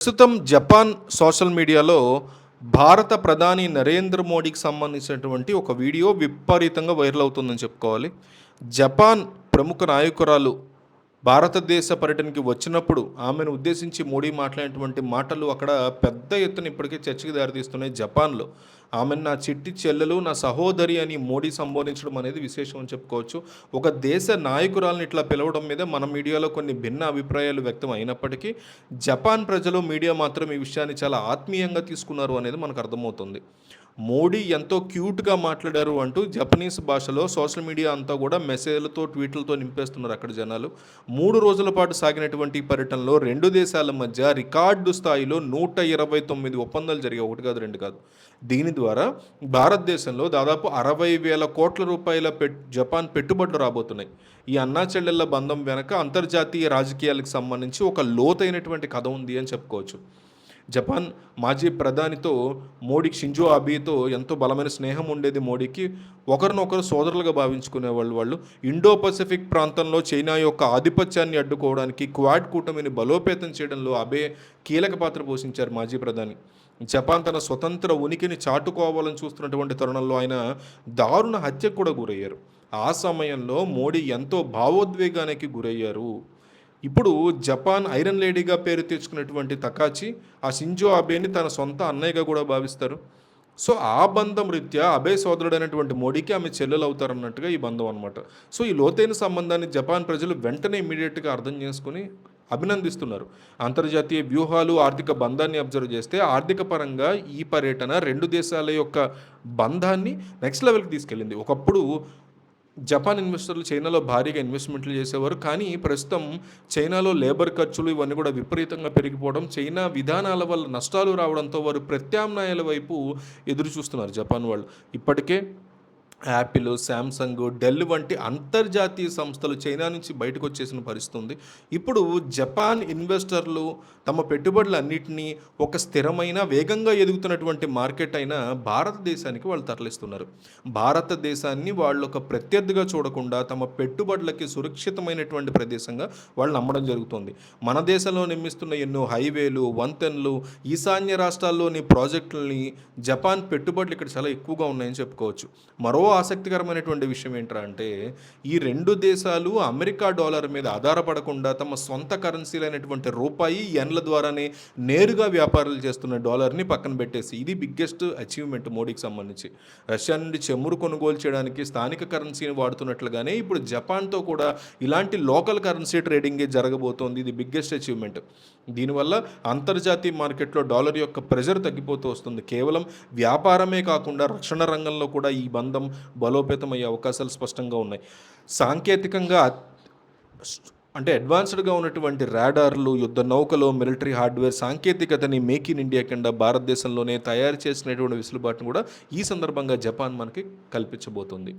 ప్రస్తుతం Japan social మీడియాలో భారత ప్రధాని నరేంద్ర మోడీకి సంబంధించినటువంటి ఒక వీడియో విపరీతంగా వైరల్ అవుతుందని చెప్పుకోవాలి. జపాన్ ప్రముఖ నాయకురాలు భారతదేశ పర్యటనకి వచ్చినప్పుడు ఆమెను ఉద్దేశించి మోడీ మాట్లాడినటువంటి మాటలు అక్కడ పెద్ద ఎత్తున ఇప్పటికే చర్చకి దారితీస్తున్నాయి జపాన్లో. ఆమెను నా చిట్టి చెల్లెలు, నా సహోదరి అని మోడీ సంబోధించడం అనేది విశేషం అని చెప్పుకోవచ్చు. ఒక దేశ నాయకురాలను ఇట్లా పిలవడం మీద మన మీడియాలో కొన్ని భిన్న అభిప్రాయాలు వ్యక్తం అయినప్పటికీ జపాన్ ప్రజలు, మీడియా మాత్రం ఈ విషయాన్ని చాలా ఆత్మీయంగా తీసుకున్నారు అనేది మనకు అర్థమవుతుంది. మోడీ ఎంతో క్యూట్గా మాట్లాడారు అంటూ జపనీస్ భాషలో సోషల్ మీడియా అంతా కూడా మెసేజ్లతో, ట్వీట్లతో నింపేస్తున్నారు అక్కడ జనాలు. 3 రోజుల పాటు సాగినటువంటి ఈ పర్యటనలో 2 దేశాల మధ్య రికార్డు స్థాయిలో 129 ఒప్పందాలు జరిగాయి. 1 కాదు, 2 కాదు. దీని ద్వారా భారతదేశంలో దాదాపు 60,000 కోట్ల రూపాయల జపాన్ పెట్టుబడులు రాబోతున్నాయి. ఈ అన్నా చెల్లెళ్ళ బంధం వెనక అంతర్జాతీయ రాజకీయాలకు సంబంధించి ఒక లోతైనటువంటి కథ ఉంది అని చెప్పుకోవచ్చు. జపాన్ మాజీ ప్రధానితో మోడీకి, షింజో అబేతో ఎంతో బలమైన స్నేహం ఉండేది మోడీకి. ఒకరినొకరు సోదరులుగా భావించుకునేవాళ్ళు వాళ్ళు. ఇండో పసిఫిక్ ప్రాంతంలో చైనా యొక్క ఆధిపత్యాన్ని అడ్డుకోవడానికి క్వాడ్ కూటమిని బలోపేతం చేయడంలో అబే కీలక పాత్ర పోషించారు మాజీ ప్రధాని. జపాన్ తన స్వతంత్ర ఉనికిని చాటుకోవాలని చూస్తున్నటువంటి తరుణంలో ఆయన దారుణ హత్యకు కూడా గురయ్యారు. ఆ సమయంలో మోడీ ఎంతో భావోద్వేగానికి గురయ్యారు. ఇప్పుడు జపాన్ ఐరన్ లేడీగా పేరు తెచ్చుకున్నటువంటి తకాచి ఆ షింజో అబేని తన సొంత అన్నయ్యగా కూడా భావిస్తారు. సో ఆ బంధం రీత్యా అబే సోదరుడైనటువంటి మోడీకి ఆమె చెల్లెలు అవుతారన్నట్టుగా ఈ బంధం అనమాట. సో ఈ లోతైన సంబంధాన్ని జపాన్ ప్రజలు వెంటనే ఇమీడియట్గా అర్థం చేసుకుని అభినందిస్తున్నారు. అంతర్జాతీయ వ్యూహాలు, ఆర్థిక బంధాన్ని అబ్జర్వ్ చేస్తే ఆర్థిక పరంగా ఈ పర్యటన 2 దేశాల యొక్క బంధాన్ని నెక్స్ట్ లెవెల్కి తీసుకెళ్ళింది. ఒకప్పుడు జపాన్ ఇన్వెస్టర్లు చైనాలో భారీగా ఇన్వెస్ట్మెంట్లు చేసేవారు. కానీ ప్రస్తుతం చైనాలో లేబర్ ఖర్చులు ఇవన్నీ కూడా విపరీతంగా పెరిగిపోవడం, చైనా విధానాల వల్ల నష్టాలు రావడంతో వారు ప్రత్యామ్నాయాల వైపు ఎదురు చూస్తున్నారు జపాన్ వాళ్ళు. ఇప్పటికే యాపిల్, శాంసంగ్, డెల్ వంటి అంతర్జాతీయ సంస్థలు చైనా నుంచి బయటకు వచ్చేసిన పరిస్థితి ఉంది. ఇప్పుడు జపాన్ ఇన్వెస్టర్లు తమ పెట్టుబడులన్నింటినీ ఒక స్థిరమైన, వేగంగా ఎదుగుతున్నటువంటి మార్కెట్ అయిన భారతదేశానికి వాళ్ళు తరలిస్తున్నారు. భారతదేశాన్ని వాళ్ళు ఒక ప్రత్యర్థిగా చూడకుండా తమ పెట్టుబడులకి సురక్షితమైనటువంటి ప్రదేశంగా వాళ్ళు నమ్మడం జరుగుతుంది. మన దేశంలో నిర్మిస్తున్న ఎన్నో హైవేలు, వంతెనలు, ఈశాన్య రాష్ట్రాల్లోని ప్రాజెక్టులని జపాన్ పెట్టుబడులు ఇక్కడ చాలా ఎక్కువగా ఉన్నాయని చెప్పుకోవచ్చు. మరో ఆసక్తికరమైనటువంటి విషయం ఏంట్రా అంటే ఈ 2 దేశాలు అమెరికా డాలర్ మీద ఆధారపడకుండా తమ సొంత కరెన్సీలైనటువంటి రూపాయి, యెన్ల ద్వారానే నేరుగా వ్యాపారాలు చేస్తున్న డాలర్ని పక్కన పెట్టేసి, ఇది బిగ్గెస్ట్ అచీవ్మెంట్ మోడీకి సంబంధించి. రష్యా నుండి చెమురు కొనుగోలు చేయడానికి స్థానిక కరెన్సీని వాడుతున్నట్లుగానే ఇప్పుడు జపాన్తో కూడా ఇలాంటి లోకల్ కరెన్సీ ట్రేడింగే జరగబోతోంది. ఇది బిగ్గెస్ట్ అచీవ్మెంట్. దీనివల్ల అంతర్జాతీయ మార్కెట్లో డాలర్ యొక్క ప్రెజర్ తగ్గిపోతూ వస్తుంది. కేవలం వ్యాపారమే కాకుండా రక్షణ రంగంలో కూడా ఈ బంధం బలోపేతమయ్యే అవకాశాలు స్పష్టంగా ఉన్నాయి. సాంకేతికంగా అంటే అడ్వాన్స్డ్గా ఉన్నటువంటి రాడార్లు, యుద్ధ నౌకలు, మిలిటరీ హార్డ్వేర్ సాంకేతికతని మేక్ ఇన్ ఇండియా కింద భారతదేశంలోనే తయారు చేసినటువంటి వెసులుబాటును కూడా ఈ సందర్భంగా జపాన్ మనకి కల్పించబోతుంది.